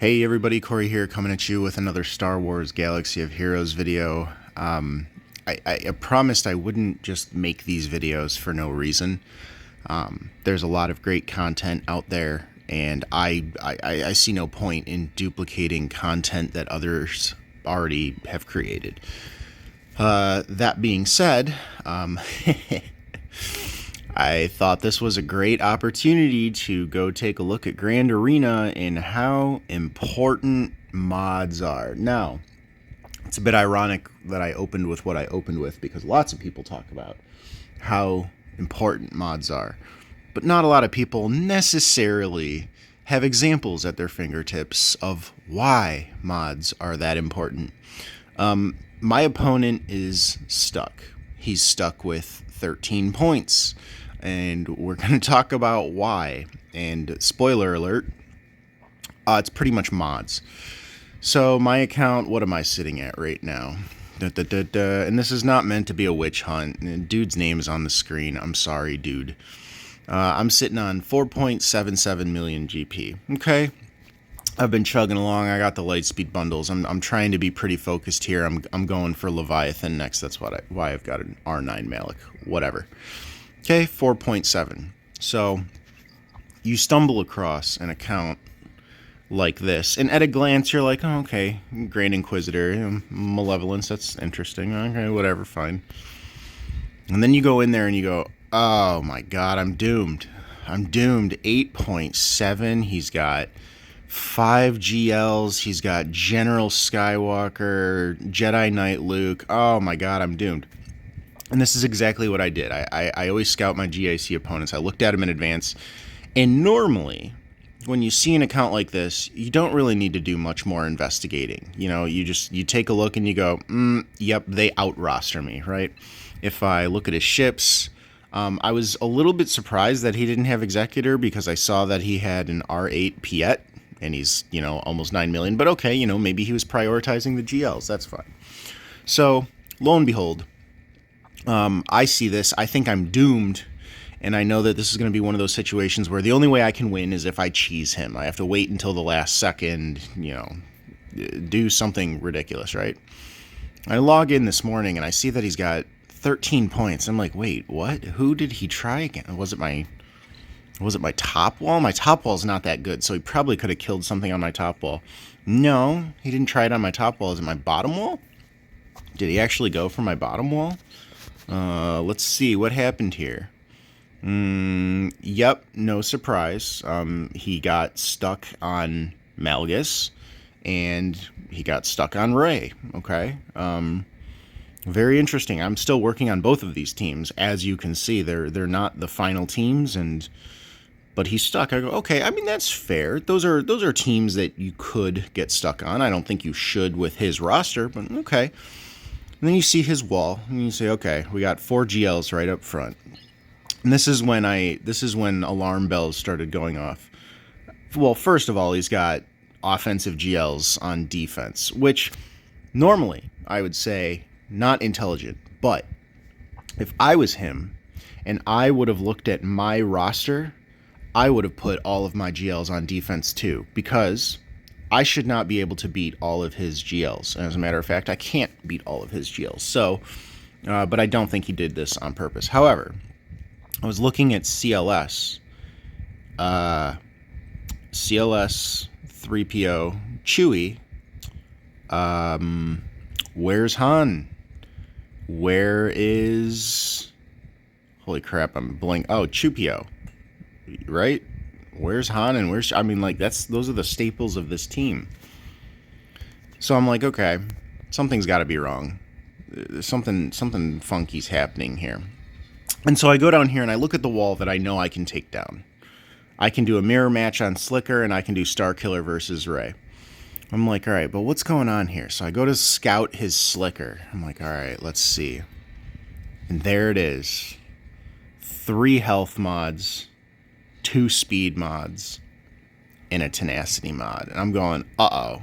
Hey everybody, Corey here, coming at you with another Star Wars Galaxy of Heroes video. I promised I wouldn't just make these videos for no reason. There's a lot of great content out there, and I see no point in duplicating content that others already have created. That being said, I thought this was a great opportunity to go take a look at Grand Arena and how important mods are. Now, it's a bit ironic that I opened with what I opened with because lots of people talk about how important mods are, but not a lot of people necessarily have examples at their fingertips of why mods are that important. My opponent is stuck. He's stuck with 13 points. And we're going to talk about why. And spoiler alert, it's pretty much mods. So my account, what am I sitting at right now? And this is not meant to be a witch hunt. Dude's name is on the screen. I'm sorry, dude. I'm sitting on 4.77 million GP. Okay. I've been chugging along. I got the Lightspeed bundles. I'm trying to be pretty focused here. I'm going for Leviathan next. That's why I've got an R9 Malik. Whatever. Okay, 4.7. So you stumble across an account like this, and at a glance you're like, oh, okay, Grand Inquisitor, Malevolence, that's interesting. Okay, whatever, fine. And then you go in there and you go, oh my god, I'm doomed. I'm doomed. 8.7. He's got 5 GLs. He's got General Skywalker, Jedi Knight Luke. Oh my god, I'm doomed. And this is exactly what I did. I always scout my GAC opponents. I looked at them in advance. And normally, when you see an account like this, you don't really need to do much more investigating. You know, you take a look and you go, yep, they out-roster me, right? If I look at his ships, I was a little bit surprised that he didn't have Executor because I saw that he had an R8 Piet, and he's, almost 9 million. But okay, maybe he was prioritizing the GLs. That's fine. So, lo and behold, I see this, I think I'm doomed, and I know that this is going to be one of those situations where the only way I can win is if I cheese him. I have to wait until the last second, do something ridiculous, right? I log in this morning and I see that he's got 13 points. I'm like, wait, what? Who did he try again? Was it my top wall? My top wall's not that good, so he probably could have killed something on my top wall. No, he didn't try it on my top wall. Is it my bottom wall? Did he actually go for my bottom wall? Let's see what happened here. Yep, no surprise. He got stuck on Malgus, and he got stuck on Rey. Okay. Very interesting. I'm still working on both of these teams. As you can see, they're not the final teams, but he's stuck. I go, okay, I mean, that's fair. Those are teams that you could get stuck on. I don't think you should with his roster, but okay. And then you see his wall, and you say, okay, we got 4 GLs right up front. And this is when alarm bells started going off. Well, first of all, he's got offensive GLs on defense, which normally I would say not intelligent. But if I was him and I would have looked at my roster, I would have put all of my GLs on defense too, because I should not be able to beat all of his GLs. As a matter of fact, I can't beat all of his GLs. So, but I don't think he did this on purpose. However, I was looking at CLS. CLS 3PO Chewie. Where's Han? Where is... Holy crap, I'm blank. Oh, Chupio. Right? Where's Han and where's... I mean, like, those are the staples of this team. So I'm like, okay, something's got to be wrong. Something funky's happening here. And so I go down here and I look at the wall that I know I can take down. I can do a mirror match on Slicker, and I can do Starkiller versus Rey. I'm like, all right, but what's going on here? So I go to scout his Slicker. I'm like, all right, let's see. And there it is. 3 health mods, 2 speed mods, and a tenacity mod. And I'm going, uh-oh.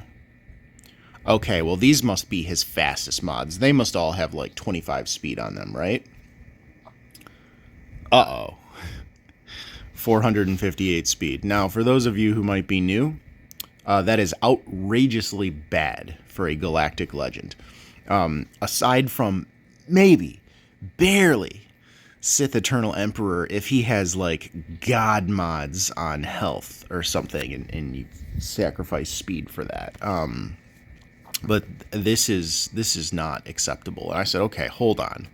Okay, well, these must be his fastest mods. They must all have like 25 speed on them, right? Uh-oh. 458 speed. Now, for those of you who might be new, That is outrageously bad for a galactic legend. Aside from maybe, barely, Sith Eternal Emperor, if he has like god mods on health or something, and you sacrifice speed for that. But this is not acceptable. And I said, okay, hold on.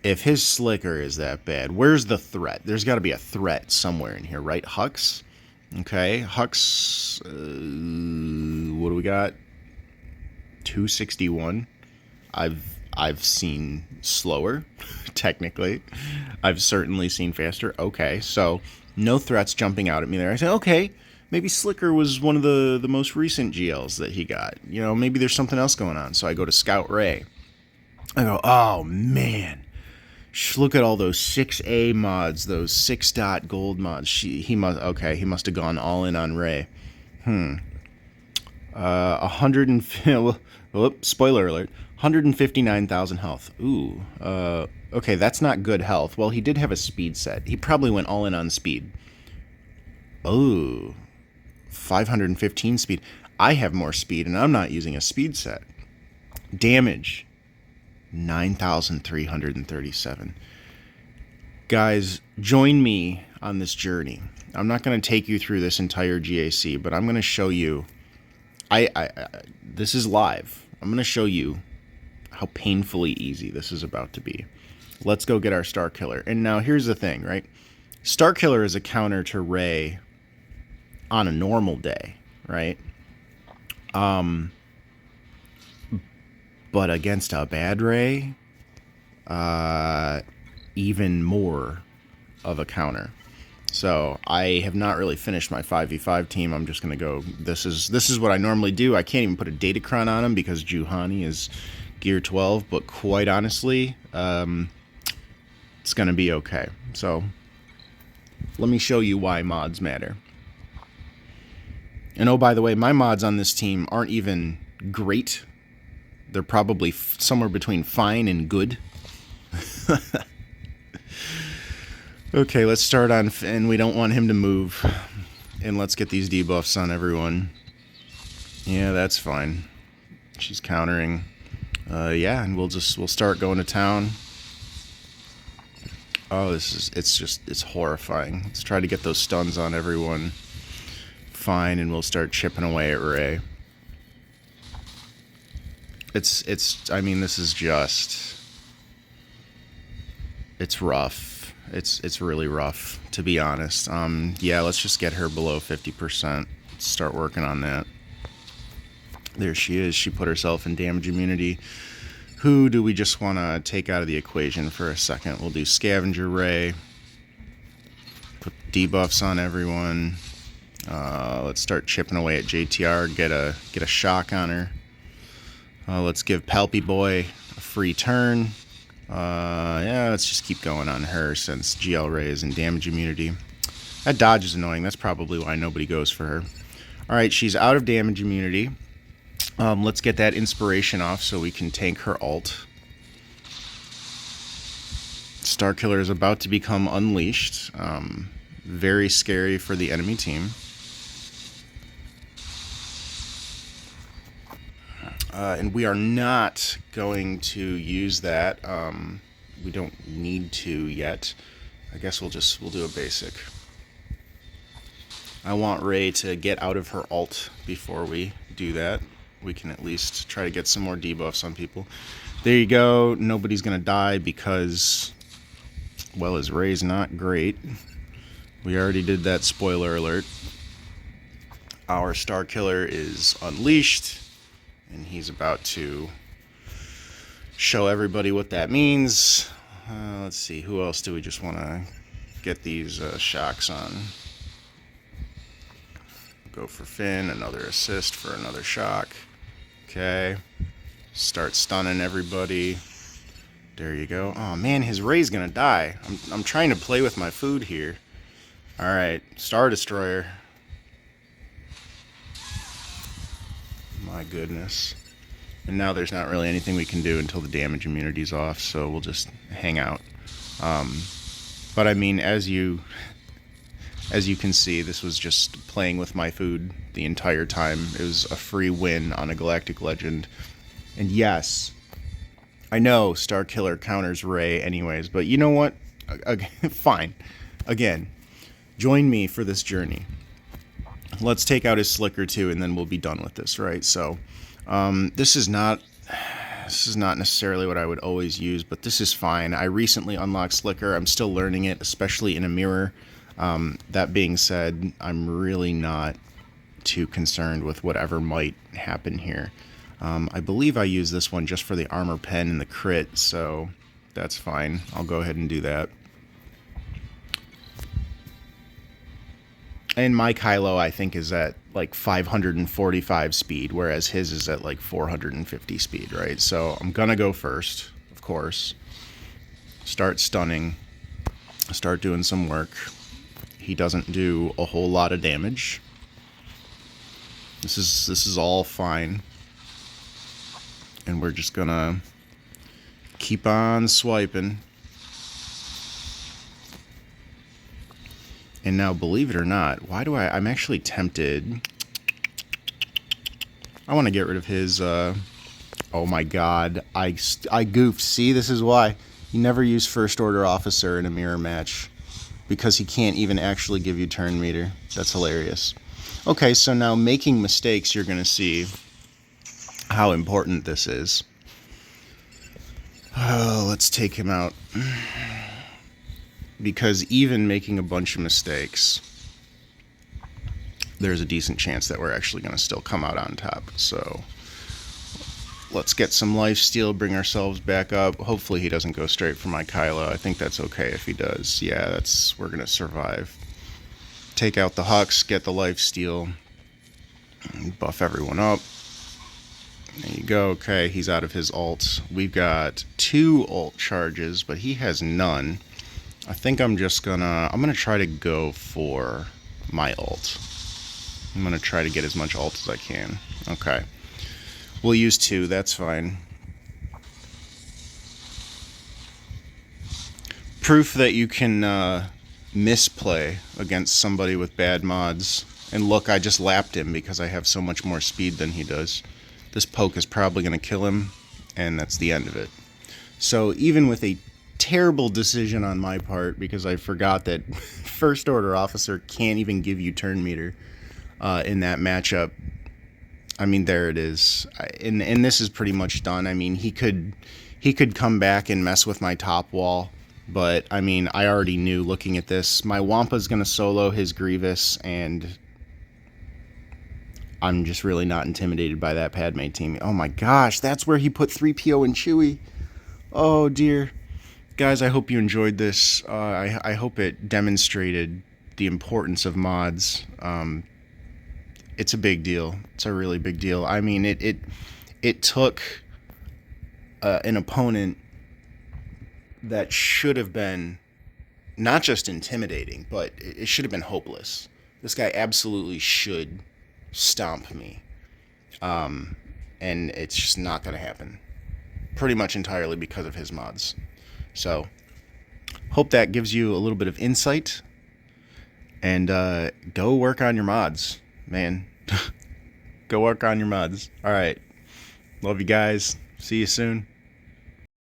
If his slicker is that bad, where's the threat? There's got to be a threat somewhere in here, right? Hux. Okay, Hux. What do we got? 261. I've seen slower, technically. I've certainly seen faster. Okay, so no threats jumping out at me there. I said, okay, maybe Slicker was one of the most recent GLs that he got. You know, maybe there's something else going on. So I go to Scout Ray. I go, oh man, look at all those 6A mods, those 6-dot gold mods. He must have gone all in on Ray. 100 spoiler alert. 159,000 health. Ooh. Okay, that's not good health. Well, he did have a speed set. He probably went all in on speed. Oh. 515 speed. I have more speed, and I'm not using a speed set. Damage. 9,337. Guys, join me on this journey. I'm not going to take you through this entire GAC, but I'm going to show you. This is live. I'm going to show you how painfully easy this is about to be. Let's go get our Star Killer. And now here's the thing, right? Star Killer is a counter to Ray on a normal day, right? But against a bad Ray, even more of a counter. So I have not really finished my 5v5 team. I'm just gonna go. This is what I normally do. I can't even put a Datacron on him because Juhani is gear 12. But quite honestly, it's gonna be okay. So let me show you why mods matter. And oh, by the way, my mods on this team aren't even great. They're probably somewhere between fine and good. Okay, let's start on Finn. We don't want him to move. And let's get these debuffs on everyone. Yeah, that's fine. She's countering. Yeah, and we'll start going to town. Oh, it's horrifying. Let's try to get those stuns on everyone. Fine, and we'll start chipping away at Ray. I mean, this is just, it's rough. It's really rough, to be honest. Yeah, let's just get her below 50%. Let's start working on that. There she is. She put herself in damage immunity. Who do we just want to take out of the equation for a second? We'll do Scavenger Ray. Put debuffs on everyone. Let's start chipping away at JTR. Get a shock on her. Let's give Palpy Boy a free turn. Yeah, let's just keep going on her since GL Ray is in damage immunity. That dodge is annoying. That's probably why nobody goes for her. Alright, she's out of damage immunity. Let's get that inspiration off so we can tank her ult. Starkiller is about to become unleashed. Very scary for the enemy team. And we are not going to use that. We don't need to yet. I guess we'll do a basic. I want Ray to get out of her ult before we do that. We can at least try to get some more debuffs on people. There you go. Nobody's going to die because, well, his Ray's not great. We already did that, spoiler alert. Our Star Killer is unleashed. And he's about to show everybody what that means. Let's see, who else do we just want to get these shocks on? Go for Finn, another assist for another shock. Okay. Start stunning everybody. There you go. Oh man, his Ray's gonna die. I'm trying to play with my food here. Alright, Star Destroyer. My goodness. And now there's not really anything we can do until the damage immunity's off, so we'll just hang out. But I mean, as you As you can see, this was just playing with my food the entire time. It was a free win on a Galactic Legend. And yes, I know Starkiller counters Ray anyways, but you know what? Fine. Again, join me for this journey. Let's take out his Slicker too, and then we'll be done with this, right? So, this is not necessarily what I would always use, but this is fine. I recently unlocked Slicker. I'm still learning it, especially in a mirror. That being said, I'm really not too concerned with whatever might happen here. I believe I use this one just for the armor pen and the crit, so that's fine. I'll go ahead and do that. And my Kylo, I think, is at like 545 speed, whereas his is at like 450 speed, right? So I'm gonna go first, of course. Start stunning. Start doing some work. He doesn't do a whole lot of damage. This is all fine. And we're just gonna keep on swiping. And now, believe it or not, I'm actually tempted. I want to get rid of his, oh my god, I goofed. See, this is why. You never use First Order Officer in a mirror match. Because he can't even actually give you turn meter. That's hilarious. Okay, so now making mistakes, you're going to see how important this is. Oh, let's take him out. Because even making a bunch of mistakes, there's a decent chance that we're actually going to still come out on top. So let's get some lifesteal, bring ourselves back up. Hopefully he doesn't go straight for my Kylo. I think that's okay if he does. Yeah, we're going to survive. Take out the Hux, get the lifesteal, buff everyone up. There you go. Okay, he's out of his ult. We've got 2 ult charges, but he has none. I think I'm gonna try to go for my ult. I'm gonna try to get as much ult as I can. Okay. We'll use 2, that's fine. Proof that you can misplay against somebody with bad mods. And look, I just lapped him because I have so much more speed than he does. This poke is probably gonna kill him, and that's the end of it. So even with a terrible decision on my part, because I forgot that First Order Officer can't even give you turn meter in that matchup. I mean, there it is. And this is pretty much done. I mean, he could come back and mess with my top wall, but I mean, I already knew looking at this. My Wampa's gonna solo his Grievous, and I'm just really not intimidated by that Padme team. Oh my gosh, that's where he put 3PO and Chewie. Oh dear. Guys, I hope you enjoyed this. I hope it demonstrated the importance of mods. It's a big deal. It's a really big deal. I mean, it took an opponent that should have been not just intimidating, but it should have been hopeless. This guy absolutely should stomp me. And it's just not going to happen. Pretty much entirely because of his mods. So, hope that gives you a little bit of insight. And go work on your mods, man. Go work on your mods. All right. Love you guys. See you soon.